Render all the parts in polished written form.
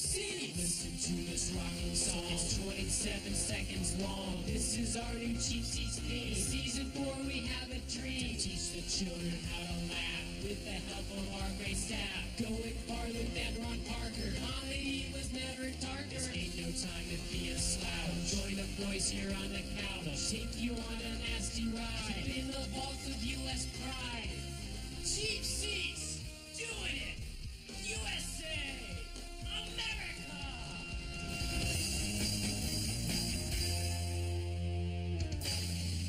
seats. Listen to this rocking song. It's 27 seconds long. This is our new Cheap Seats theme. Season 4, we have a dream to teach the children how to laugh with the help of our great staff. Go with Carlin and Ron Parker. Comedy was never darker. This ain't no time to be a slouch. Join the boys here on the couch. They'll take you on a nasty ride in the vaults of U.S. pride. Cheap Seats, doing it. USA, America.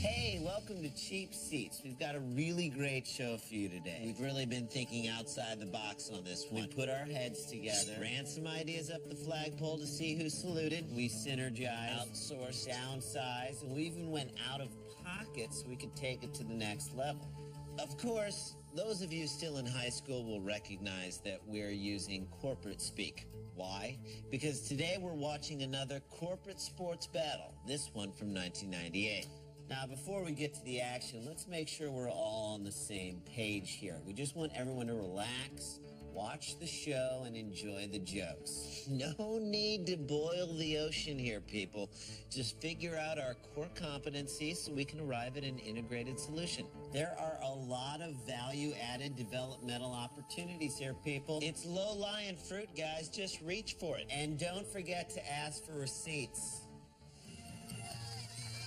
Hey, welcome to Cheap Seats. We've got a really great show for you today. We've really been thinking outside the box on this one. We put our heads together, ran some ideas up the flagpole to see who saluted. We synergized, outsourced, downsized, and we even went out of pocket so we could take it to the next level. Of course, those of you still in high school will recognize that we're using corporate speak. Why? Because today we're watching another corporate sports battle, this one from 1998. Now, before we get to the action, let's make sure we're all on the same page here. We just want everyone to relax, watch the show, and enjoy the jokes. No need to boil the ocean here, people. Just figure out our core competencies so we can arrive at an integrated solution. There are a lot of value-added developmental opportunities here, people. It's low-lying fruit, guys. Just reach for it. And don't forget to ask for receipts.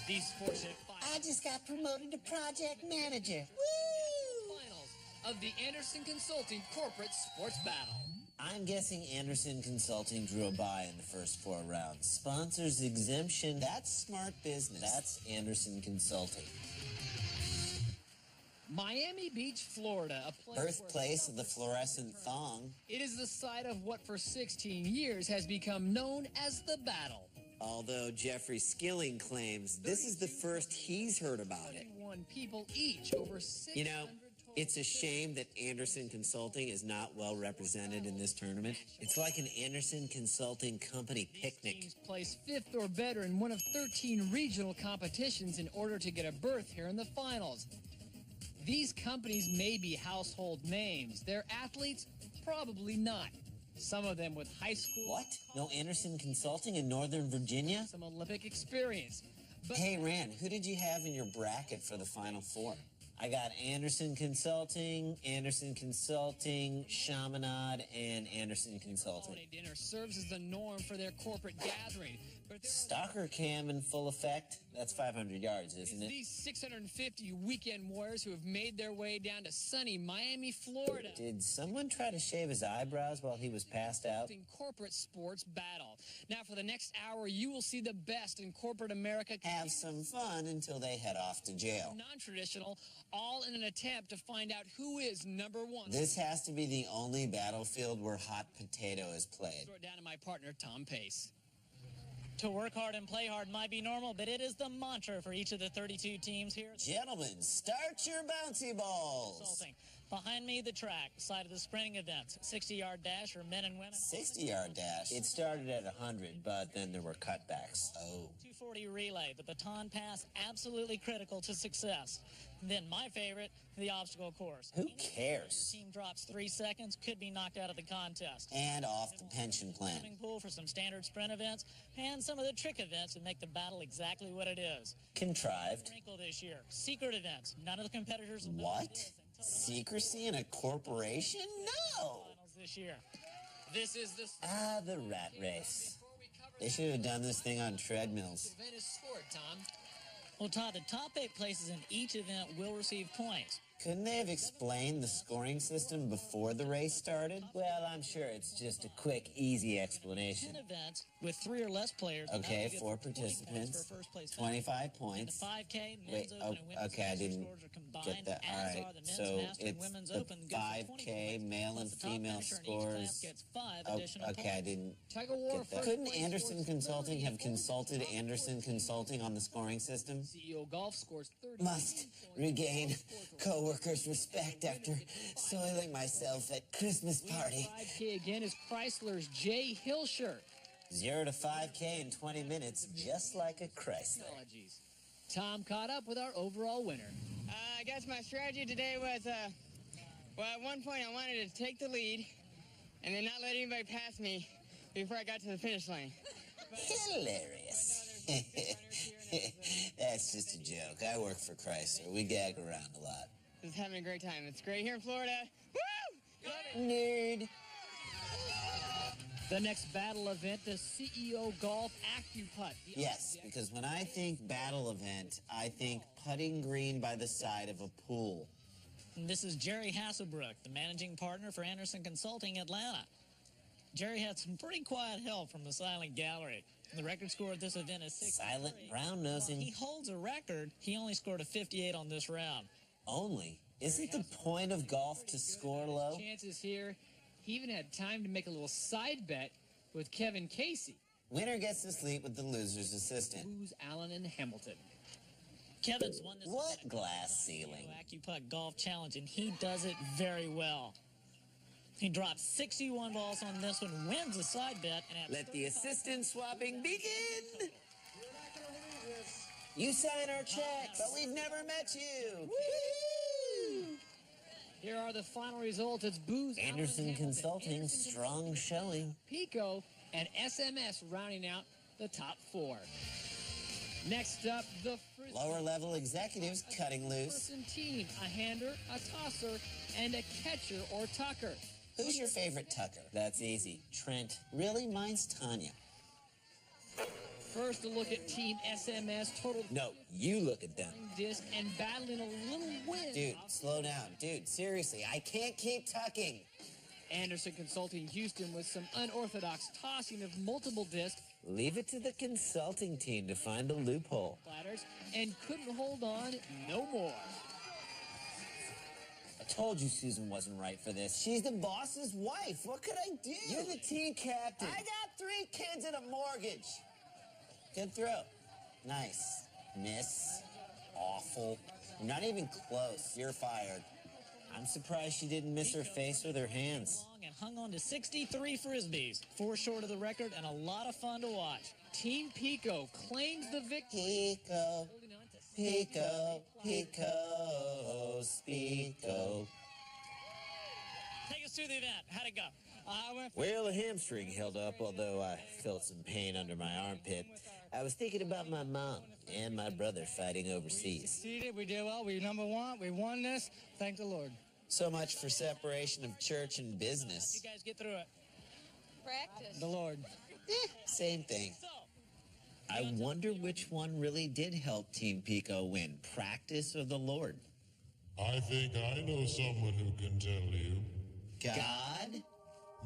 These sports at I just got promoted to project manager. Woo! finals of the Anderson Consulting Corporate Sports Battle. I'm guessing Anderson Consulting drew a bye in the first 4 rounds. Sponsors exemption, that's smart business. That's Anderson Consulting. Miami Beach, Florida, a place Birthplace of the fluorescent thong. It is the site of what for 16 years has become known as the Battle. Although Jeffrey Skilling claims this is the first he's heard about it. 31 people each, over 600 You know, it's a shame that Anderson Consulting is not well represented in this tournament. It's like an Anderson Consulting company picnic. teams place 5th or better in one of 13 regional competitions in order to get a berth here in the finals. These companies may be household names. Their athletes, probably not. Some of them with high school. What? No Anderson Consulting in Northern Virginia? Some Olympic experience. But Hey, Rand, who did you have in your bracket for the Final Four? I got Anderson Consulting, Chaminade, and Anderson Consulting. holiday dinner serves as the norm for their corporate gathering. But there Stalker cam in full effect? That's 500 yards, isn't it? these 650 weekend warriors who have made their way down to sunny Miami, Florida. Did someone try to shave his eyebrows while he was passed out? In corporate sports battle. Now, for the next hour, you will see the best in corporate America. Have some fun until they head off to jail. Non-traditional, all in an attempt to find out who is number one. This has to be the only battlefield where hot potato is played. Throw it down to my partner, Tom Pace. To work hard and play hard might be normal, but it is the mantra for each of the 32 teams here. Gentlemen, start your bouncy balls. Consulting. Behind me, the track, side of the sprinting events, 60-yard dash for men and women. 60-yard dash. It started at 100, but then there were cutbacks. Oh. 240 relay, the baton pass, absolutely critical to success. Then my favorite, the obstacle course. Who Your cares? team drops 3 seconds, could be knocked out of the contest. And off the pension plan. Swimming pool for some standard sprint events, and some of the trick events that make the battle exactly what it is. Contrived. Sprinkle this year. Secret events. None of the competitors will know What? it is until the Secrecy in a corporation? No! finals this year. This is the Ah, the rat race. They should have done this thing on treadmills. event is sport, Tom. Well, Todd, the top 8 places in each event will receive points. Couldn't they have explained the scoring system before the race started? Well, I'm sure it's just a quick, easy explanation. 10 events with 3 or less players. Okay, now get 4 40 points participants, for first place. 25 In the points. 5K, men's Wait, open and women's okay, I master didn't scores are combined, get that. All as right, are the men's so master and it's women's the open. Good for 20 5K points. male Plus and the top female finisher in each class scores. gets 5 Oh, additional okay, I points. didn't Tug of war, get that. first Couldn't place Anderson scores Consulting 30 have points. consulted Anderson Consulting on the scoring system? CEO Golf scores 30. Must regain co-workers' respect after soiling myself at Christmas party. 5K again is Chrysler's Jay Hilscher. 0 to 5K in 20 minutes, just like a Chrysler. Apologies. Tom caught up with our overall winner. I guess my strategy today was, well, at one point I wanted to take the lead and then not let anybody pass me before I got to the finish line. Hilarious. That's just a joke. I work for Chrysler. We gag around a lot. Just having a great time. It's great here in Florida. Woo! Nerd. The next battle event, the CEO Golf AccuPutt. Yes, because when I think battle event, I think putting green by the side of a pool. And this is Jerry Hasselbrook, the managing partner for Anderson Consulting Atlanta. Jerry had some pretty quiet help from the silent gallery. The record score at this event is 6. Silent brown nosing. He holds a record. He only scored a 58 on this round. Only? Isn't the point of golf to score low? Chances here. He even had time to make a little side bet with Kevin Casey. Winner gets to sleep with the loser's assistant. Who's Allen and Hamilton? Kevin's won this What glass ceiling? AccuPutt Golf Challenge, and he does it very well. He drops 61 balls on this one, wins a side bet, and at Let the assistant swapping begin. You sign our checks, but we've never met you. Woo! Here are the final results. It's Booz Anderson Allen, Consulting, Anderson strong showing. Pico, and SMS rounding out the top 4. Next up, the Frisbee Lower level executives cutting loose. person team. A hander, a tosser, and a catcher or tucker. Who's your favorite tucker? That's easy. Trent. Really? Mine's Tanya. First, a look at Team SMS. Total No, you look at them. disc and battling a little wind. Dude, slow down. Dude, seriously, I can't keep tucking. Anderson Consulting Houston with some unorthodox tossing of multiple discs Leave it to the consulting team to find a loophole. platters and couldn't hold on no more. I told you Susan wasn't right for this. She's the boss's wife. What could I do? You're the team captain. I got 3 kids and a mortgage. Good throw. Nice. Miss. Awful. You're not even close. You're fired. I'm surprised she didn't miss her face with her hands. and hung on to 63 Frisbees, 4 short of the record, and a lot of fun to watch. Team Pico claims the victory. Pico, Pico, Pico, Spico. Take us through the event. How'd it go? Well, the hamstring held up, although I felt some pain under my armpit. I was thinking about my mom and my brother fighting overseas. Succeeded. We did well. We number one. We won this. Thank the Lord. So much for separation of church and business. You guys get through it. Practice. The Lord. Same thing. So, I wonder which one really did help Team Pico win, practice or the Lord? I think I know someone who can tell you. God?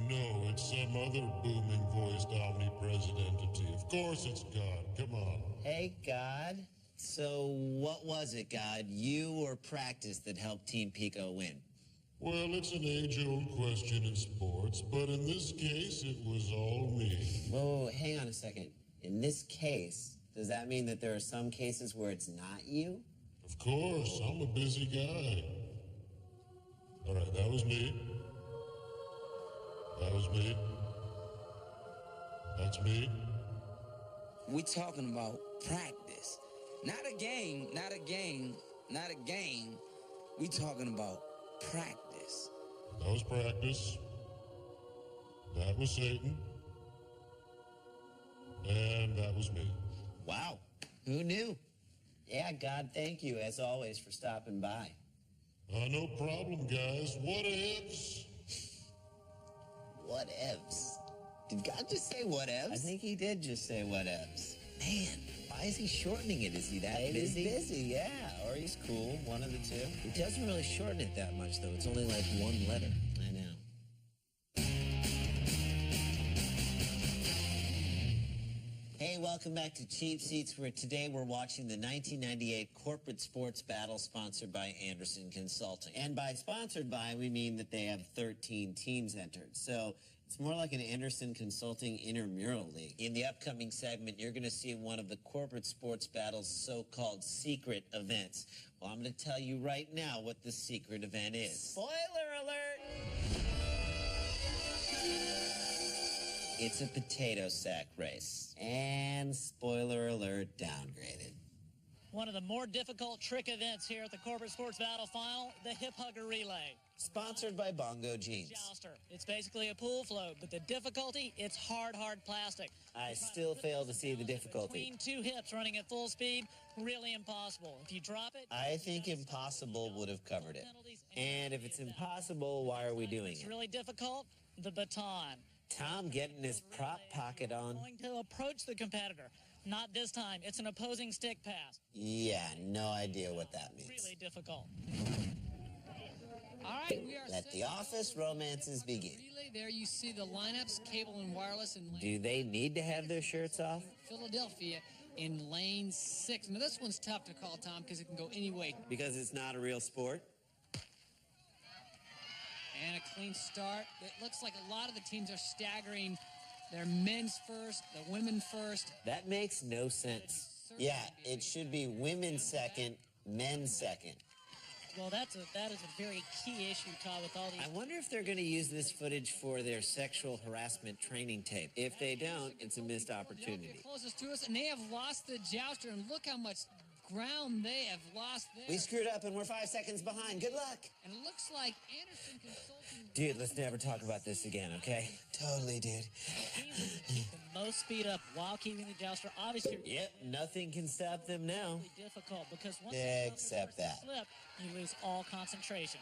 No, it's some other booming-voiced omnipresent entity. Of course it's God. Come on. Hey, God. So what was it, God, you or practice that helped Team Pico win? Well, it's an age-old question in sports, but in this case, it was all me. Whoa, hang on a second. In this case, does that mean that there are some cases where it's not you? Of course, I'm a busy guy. All right, that was me. That was me. That's me. We talking about practice. Not a game, not a game, not a game. We talking about practice. That was practice. That was Satan. And that was me. Wow, who knew? Yeah, God, thank you, as always, for stopping by. No problem, guys. What ifs? Whatevs. Did God just say whatevs? I think he did just say whatevs. Man, why is he shortening it? Is he that busy? He's busy, yeah. Or he's cool, one of the two. He doesn't really shorten it that much, though. It's only like one letter. I know. Hey, welcome back to Cheap Seats, where today we're watching the 1998 Corporate Sports Battle sponsored by Anderson Consulting. And by sponsored by, we mean that they have 13 teams entered. So it's more like an Anderson Consulting intramural league. In the upcoming segment, you're going to see one of the Corporate Sports Battle's so-called secret events. Well, I'm going to tell you right now what the secret event is. Spoiler alert! It's a potato sack race. And spoiler alert, downgraded. One of the more difficult trick events here at the Corporate Sports Battle Final, the Hip Hugger Relay. Sponsored by Bongo Jeans. Jouster. It's basically a pool float, but the difficulty, it's hard plastic. I still fail to see the difficulty. Between two hips running at full speed, really impossible. If you drop it... I think impossible would have covered it. And if it's impossible, why are we doing It's it? really difficult, the baton. Tom getting his prop pocket on. Going to approach the competitor. Not this time. It's an opposing stick pass. Yeah, no idea what that means. Really difficult. All right, we are Let the office romances begin. relay. There you see the lineups, cable and wireless in Do they need to have their shirts off? Philadelphia in lane 6. Now, this one's tough to call, Tom, because it can go any way. Because it's not a real sport? And a clean start. It looks like a lot of the teams are staggering their men's first, the women first. That makes no sense. Yeah, it should be women second, men second. Well, that is a very key issue, Todd, with all these... I wonder if they're going to use this footage for their sexual harassment training tape. If they don't, it's a missed opportunity. Closest to us, and they have lost the jouster, and look how much ground they have lost there. We screwed up and we're 5 seconds behind. Good luck. And it looks like Anderson Consulting... Dude, let's never talk about this again, okay? Totally, dude. Teams that keep the most speed up while keeping the jouster, obviously... Yep, nothing can stop them now. Really difficult, because once Except that. slip, you lose all concentration.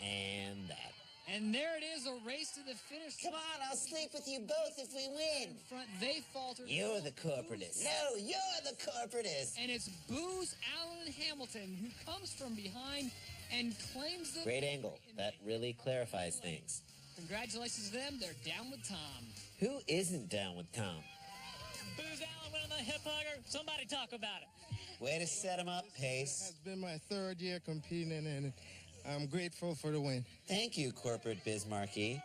And that. And there it is, a race to the finish. Come on, I'll sleep with you both if we win. In front, they faltered. You're the corporatist. No, you're the corporatist. And it's Booz Allen Hamilton who comes from behind and claims the... Great angle. That really clarifies things. Congratulations to them. They're down with Tom. Who isn't down with Tom? Booz Allen winning the hip hugger. Somebody talk about it. Way to set him up, Pace. It's been my 3rd year competing, and I'm grateful for the win. Thank you, Corporate Bismarcky. As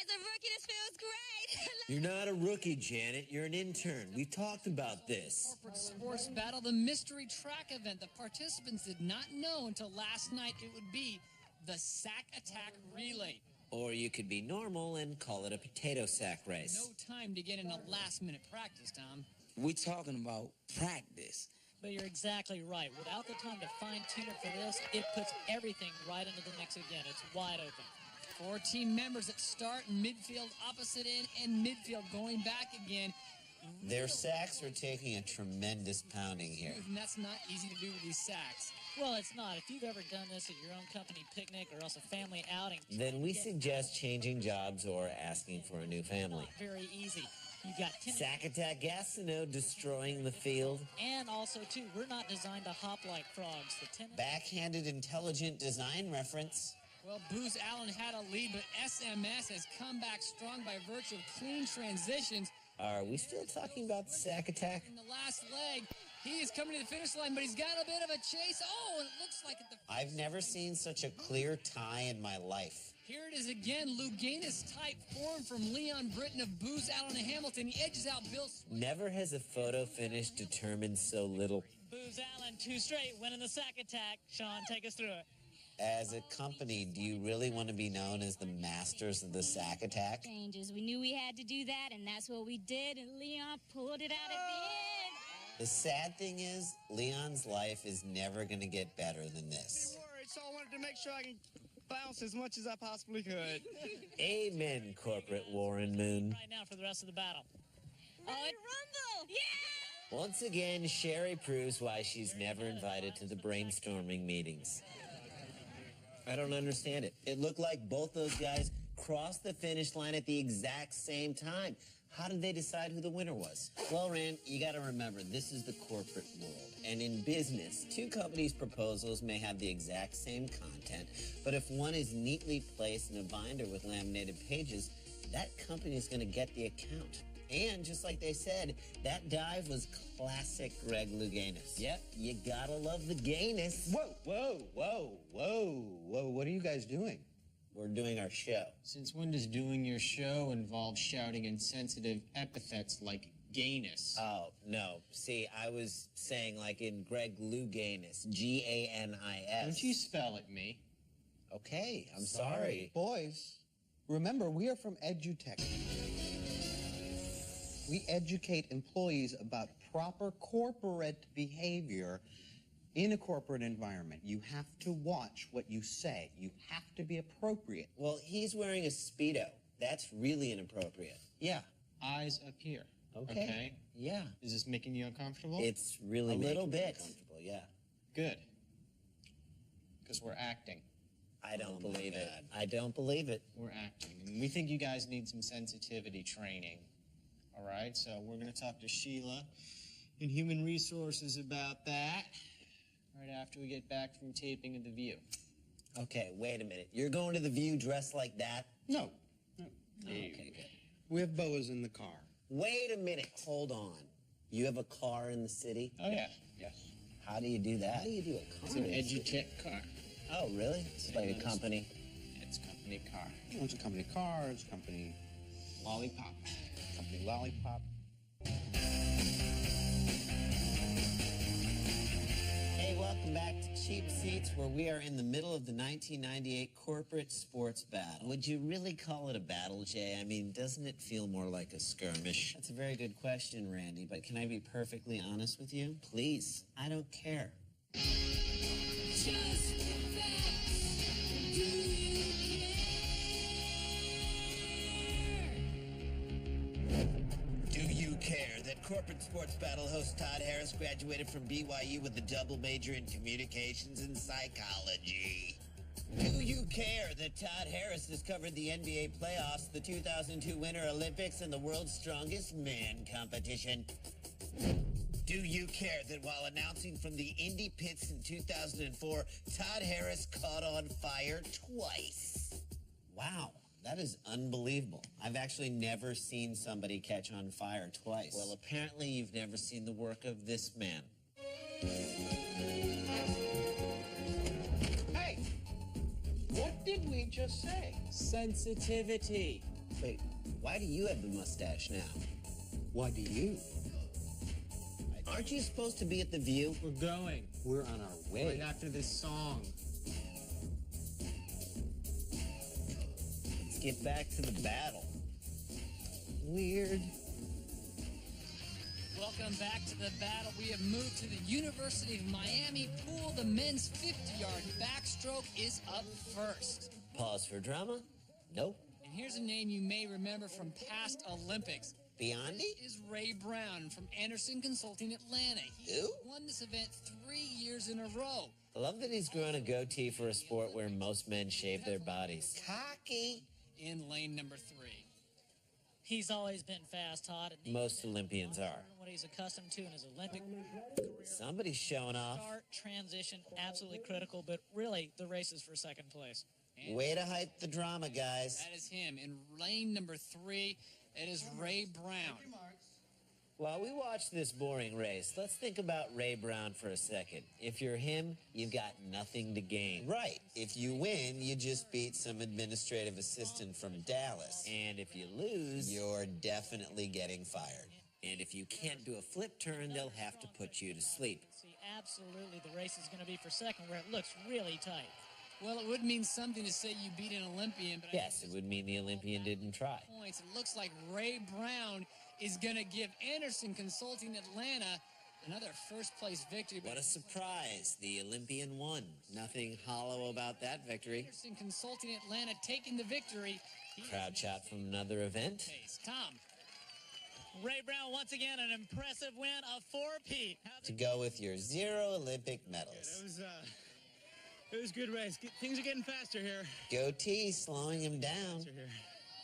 a rookie, this feels great. You're not a rookie, Janet. You're an intern. We've talked about this. Corporate Sports Battle, the mystery track event. The participants did not know until last night it would be the Sack Attack Relay. Or you could be normal and call it a potato sack race. No time to get in a last-minute practice, Tom. We talking about practice. But you're exactly right. Without the time to fine-tune it for this, it puts everything right into the mix again. It's wide open. 4 team members that start in midfield, opposite end, and midfield going back again. Their sacks are taking a tremendous pounding here. And that's not easy to do with these sacks. Well, it's not. If you've ever done this at your own company picnic or else a family outing, Then we suggest changing jobs or asking for a new family. very easy. You've got 10... Sack attack Gastineau destroying the field. And also, too, we're not designed to hop like frogs. The tennis... Backhanded intelligent design reference. Well, Booz Allen had a lead, but SMS has come back strong by virtue of clean transitions. Are we still talking about the sack attack? In the last leg, he is coming to the finish line, but he's got a bit of a chase. Oh, and it looks like at the... I've never seen such a clear tie in my life. Here it is again, Luganis type form from Leon Britton of Booz Allen and Hamilton. He edges out Bill Sweet. Never has a photo finish determined so little. Booz Allen, 2 straight, winning the sack attack. Sean, take us through it. As a company, do you really want to be known as the masters of the sack attack? Changes. We knew we had to do that, and that's what we did, and Leon pulled it out at the end. The sad thing is, Leon's life is never going to get better than this. Worried, so I wanted to make sure I can bounce as much as I possibly could. Amen, Corporate Warren Moon. Right now for the rest of the battle. Rumble! Yeah! Once again, Sherry proves why she's never invited to the brainstorming meetings. I don't understand it. It looked like both those guys crossed the finish line at the exact same time. How did they decide who the winner was? Well, Rand, you got to remember, this is the corporate world. And in business, 2 companies' proposals may have the exact same content, but if one is neatly placed in a binder with laminated pages, that company is going to get the account. And just like they said, that dive was classic Greg Louganis. Yep, you gotta love the gayness. Whoa, what are you guys doing? We're doing our show. Since when does doing your show involve shouting insensitive epithets like gayness? Oh, no. See, I was saying like in Greg Louganis, Ganis. Don't you spell it me? Okay, I'm sorry. Boys, remember, we are from EduTech. We educate employees about proper corporate behavior in a corporate environment. You have to watch what you say. You have to be appropriate. Well, he's wearing a Speedo. That's really inappropriate. Yeah. Eyes up here. Okay. Yeah. Is this making you uncomfortable? It's really A little bit. uncomfortable, yeah. Good. Because we're acting. I don't believe it. I don't believe it. We're acting. And we think you guys need some sensitivity training. All right? So we're going to talk to Sheila in Human Resources about that right after we get back from taping of The View. Okay, wait a minute. You're going to The View dressed like that? No. Okay, good. We have boas in the car. Wait a minute. Hold on. You have a car in the city? Oh, yeah. Yes. How do you do that? How do you do a car? It's an Edutech car. Oh, really? It's like a company? It's a company car. It's a company car. It's a company Lollipop. company lollipop. Hey, welcome back to Cheap Seats, where we are in the middle of the 1998 corporate sports battle. Would you really call it a battle, Jay? I mean, doesn't it feel more like a skirmish? That's a very good question, Randy, but can I be perfectly honest with you? Please, I don't care. Just the facts. Do you care? Do you care that corporate sports battle host Todd Harris graduated from BYU with a double major in communications and psychology? Do you care that Todd Harris has covered the NBA playoffs, the 2002 Winter Olympics, and the world's strongest man competition? Do you care that while announcing from the Indy pits in 2004, Todd Harris caught on fire twice? Wow. That is unbelievable. I've actually never seen somebody catch on fire twice. Well, apparently you've never seen the work of this man. Hey! What did we just say? Sensitivity. Wait, why do you have the mustache now? Why do you? Aren't you supposed to be at The View? We're going. We're on our way. Right after this song. Let's get back to the battle. Weird. Welcome back to the battle. We have moved to the University of Miami pool. The men's 50-yard backstroke is up first. Pause for drama? Nope. And here's a name you may remember from past Olympics. Biondi? Is Ray Brown from Anderson Consulting Atlanta. He Who? won this event 3 years in a row. I love that he's grown a goatee for a sport where most men shave their bodies. Cocky. In lane number 3. He's always been fast, Todd. And Most Olympians are. what he's accustomed to in his Olympic career. Somebody's showing off. Start, transition, absolutely critical, but really the race is for second place. And Way to hype the drama, guys. that is him. In lane number 3, it is Ray Brown. While we watch this boring race, let's think about Ray Brown for a second. If you're him, you've got nothing to gain. Right. If you win, you just beat some administrative assistant from Dallas. And if you lose, you're definitely getting fired. And if you can't do a flip turn, they'll have to put you to sleep. See, absolutely the race is going to be for second where it looks really tight. Well, it would mean something to say you beat an Olympian, but Yes, it would mean the Olympian didn't try. points. It looks like Ray Brown is going to give Anderson Consulting Atlanta another first-place victory. What a surprise. The Olympian won. Nothing hollow about that victory. Anderson Consulting Atlanta taking the victory. Crowd shot from another event. Tom. Ray Brown, once again, an impressive win of 4P. To go with your 0 Olympic medals. It was a good race. Things are getting faster here. Goatee slowing him down.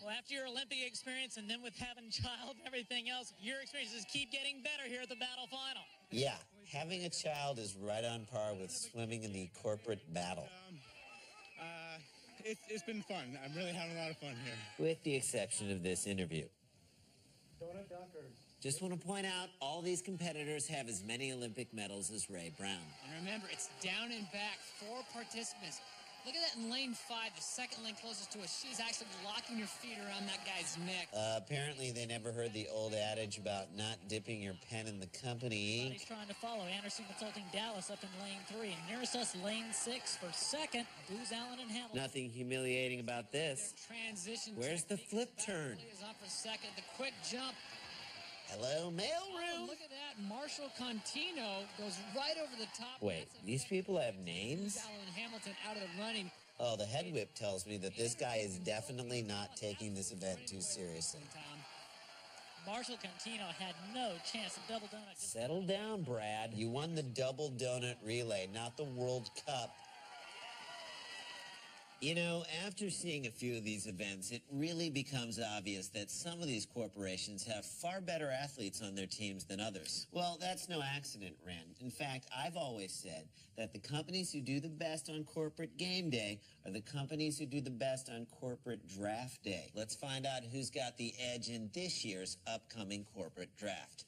Well, after your Olympic experience and then with having child and everything else, your experiences keep getting better here at the battle final. Yeah, having a child is right on par with swimming in the corporate battle. It's been fun. I'm really having a lot of fun here. With the exception of this interview. Just want to point out, all these competitors have as many Olympic medals as Ray Brown. And remember, it's down and back, 4 participants. Look at that in lane 5, the second lane closest to us. She's actually locking her feet around that guy's neck. Apparently they never heard the old adage about not dipping your pen in the company ink. He's trying to follow Anderson Consulting Dallas up in lane 3. And nearest us, lane 6 for second, Booz Allen and Hamilton. Nothing humiliating about this. Transition. Where's the flip turn? Is on for second. The quick jump. Hello, mailroom. Oh, look at that. Marshall Contino goes right over the top. Wait, these people have names? Alan Hamilton out of the running. Oh, the head whip tells me that this guy is definitely not taking this event too seriously. Marshall Contino had no chance at double donut. Settle down, Brad. You won the double donut relay, not the World Cup. You know, after seeing a few of these events, it really becomes obvious that some of these corporations have far better athletes on their teams than others. Well, that's no accident, Ren. In fact, I've always said that the companies who do the best on corporate game day are the companies who do the best on corporate draft day. Let's find out who's got the edge in this year's upcoming corporate draft.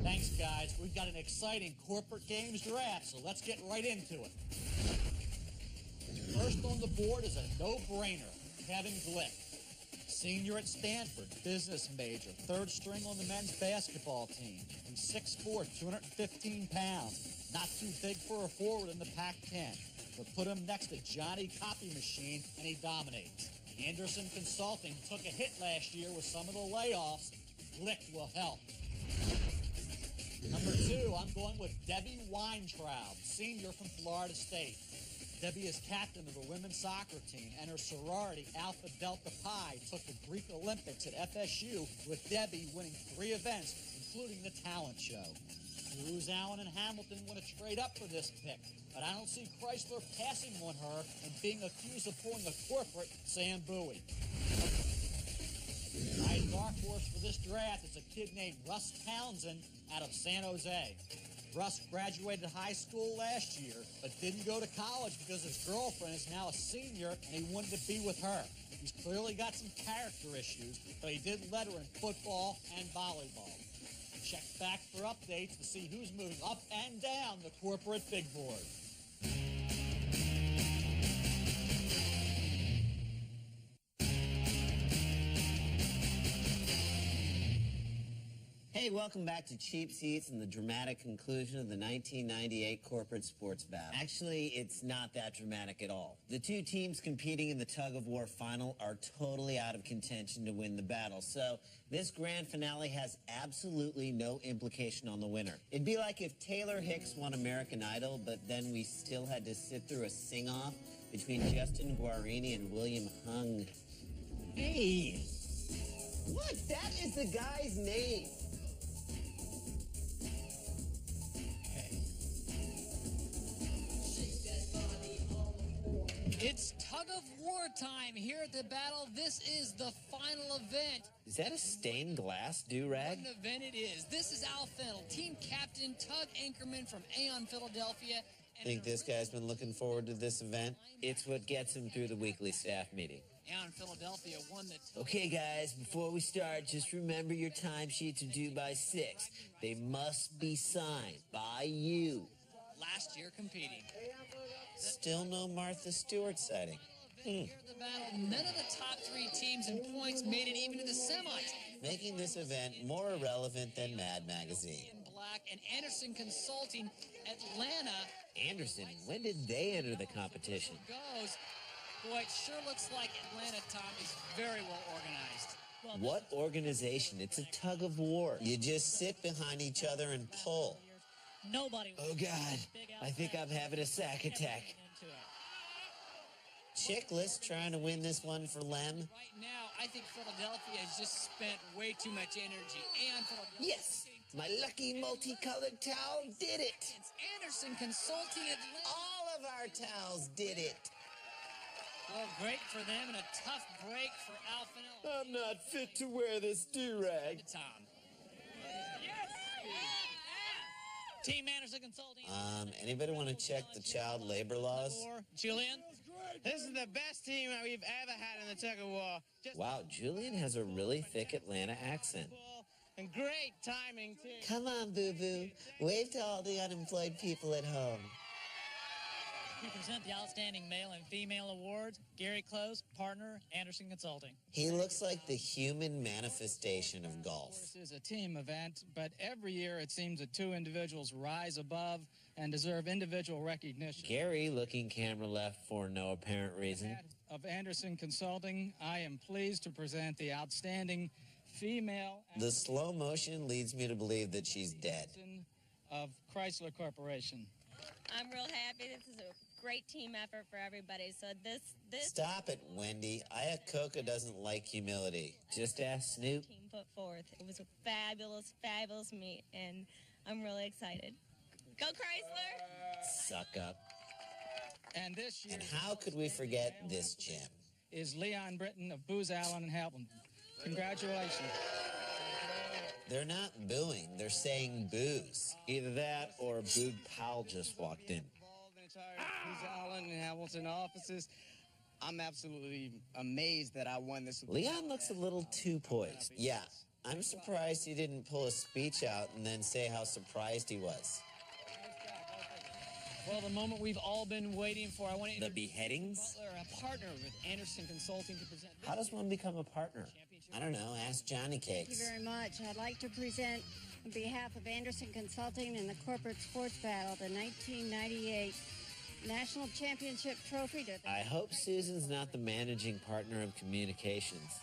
Thanks, guys. We've got an exciting corporate games draft, so let's get right into it. First on the board is a no-brainer, Kevin Glick. Senior at Stanford, business major, third string on the men's basketball team. He's 6'4", 215 pounds. Not too big for a forward in the Pac-10. But put him next to Johnny Copy Machine, and he dominates. Anderson Consulting took a hit last year with some of the layoffs. Glick will help. Number 2, I'm going with Debbie Weintraub, senior from Florida State. Debbie is captain of the women's soccer team, and her sorority, Alpha Delta Pi, took the Greek Olympics at FSU, with Debbie winning 3 events, including the talent show. Cruz, Allen, and Hamilton went straight up for this pick, but I don't see Chrysler passing on her and being accused of pulling a corporate Sam Bowie. My dark horse for this draft is a kid named Russ Townsend out of San Jose. Russ graduated high school last year, but didn't go to college because his girlfriend is now a senior and he wanted to be with her. He's clearly got some character issues, but he did let her in football and volleyball. Check back for updates to see who's moving up and down the corporate big board. Hey, welcome back to Cheap Seats and the dramatic conclusion of the 1998 corporate sports battle. Actually, it's not that dramatic at all. The two teams competing in the tug-of-war final are totally out of contention to win the battle, so this grand finale has absolutely no implication on the winner. It'd be like if Taylor Hicks won American Idol, but then we still had to sit through a sing-off between Justin Guarini and William Hung. Hey! What? That is the guy's name! It's tug-of-war time here at the battle. This is the final event. Is that a stained glass do-rag? What an event it is. This is Al Fennell, team captain, Tug Anchorman from Aon, Philadelphia. Think this guy's been looking forward to this event? It's what gets him through the weekly staff meeting. Aon, Philadelphia won the... Okay, guys, before we start, just remember your timesheets are due by 6. They must be signed by you. Last year competing. Still no Martha Stewart sighting. Here at the battle, none of the top 3 teams in points made it even to the semis. Making this event more irrelevant than Mad Magazine. In Black and Anderson Consulting, Atlanta. Anderson, when did they enter the competition? Goes. Boy, it sure looks like Atlanta, Tom, is very well organized. What organization? It's a tug of war. You just sit behind each other and pull. Nobody. Oh, God. I think I'm having a sack attack. Chickless trying to win this one for Lem. Right now, I think Philadelphia has just spent way too much energy. And Philadelphia. Yes, my lucky multicolored towel did it. It's Anderson Consulting Atlanta. All of our towels did it. Well, great for them and a tough break for Al Fennell. I'm not fit to wear this do-rag. Tom. Team Anderson Consulting. Anybody want to check the child labor laws? Julian? This is the best team we've ever had in the tug-of-war. Wow, Julian has a really thick Atlanta accent. And great timing, too. Come on, boo-boo. Wave to all the unemployed people at home. We present the Outstanding Male and Female Awards. Gary Close, partner, Anderson Consulting. He looks like the human manifestation of golf. This is a team event, but every year it seems that 2 individuals rise above and deserve individual recognition. Gary looking camera left for no apparent reason. Of Anderson Consulting, I am pleased to present the Outstanding female The slow motion leads me to believe that she's dead. of Chrysler Corporation. I'm real happy. This is a great team effort for everybody. So this Stop it, Wendy. Iacocca doesn't like humility. Just ask Snoop. team put forth. It was a fabulous, fabulous meet, and I'm really excited. Go Chrysler! Suck up. And this year, And how could we forget this gem? is Leon Britton of Booz Allen and Hamilton. Congratulations. They're not booing. They're saying booze. Either that or Boog Powell just walked in. Booz Allen and Hamilton offices. I'm absolutely amazed that I won this. Leon looks a little too poised. Yeah, I'm surprised he didn't pull a speech out and then say how surprised he was. Well, the moment we've all been waiting for. I want to The beheadings? Butler, a partner with Anderson Consulting, to present. How does one become a partner? I don't know. Ask Johnny Thank you Cakes. very much. I'd like to present, on behalf of Anderson Consulting and the Corporate Sports Battle, the 1998 National Championship Trophy. I hope Susan's not the managing partner of communications.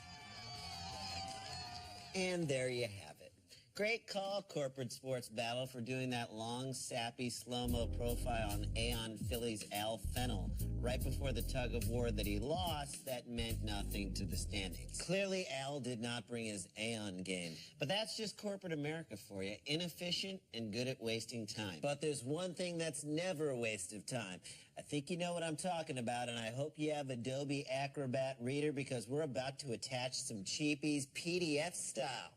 And there you have it. Great call, Corporate Sports Battle, for doing that long, sappy, slow-mo profile on Aon Philly's Al Fennell right before the tug-of-war that he lost that meant nothing to the standings. Clearly, Al did not bring his Aon game. But that's just corporate America for you. Inefficient and good at wasting time. But there's one thing that's never a waste of time. I think you know what I'm talking about, and I hope you have Adobe Acrobat Reader, because we're about to attach some cheapies PDF style.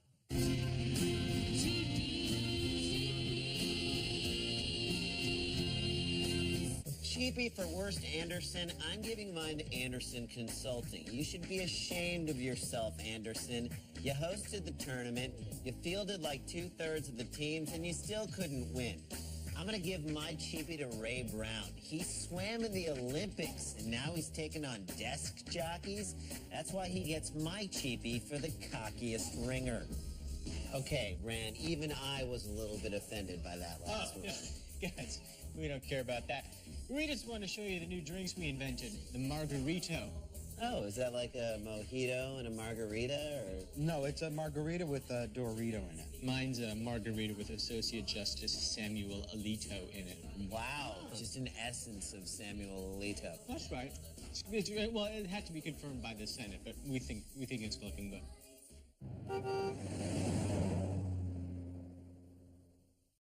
Cheapie for worst Anderson. I'm giving mine to Anderson Consulting. You should be ashamed of yourself, Anderson. You hosted the tournament, you fielded like 2/3 of the teams, and you still couldn't win. I'm going to give my cheapie to Ray Brown. He swam in the Olympics, and now he's taking on desk jockeys. That's why he gets my cheapie for the cockiest ringer. Okay, Rand, even I was a little bit offended by that last one. Guys, we don't care about that. We just want to show you the new drinks we invented, the Margarito. Oh, is that like a mojito and a margarita, or? No, it's a margarita with a Dorito in it. Mine's a margarita with Associate Justice Samuel Alito in it. Wow, just an essence of Samuel Alito. That's right. Well, it had to be confirmed by the Senate, but we think it's looking good.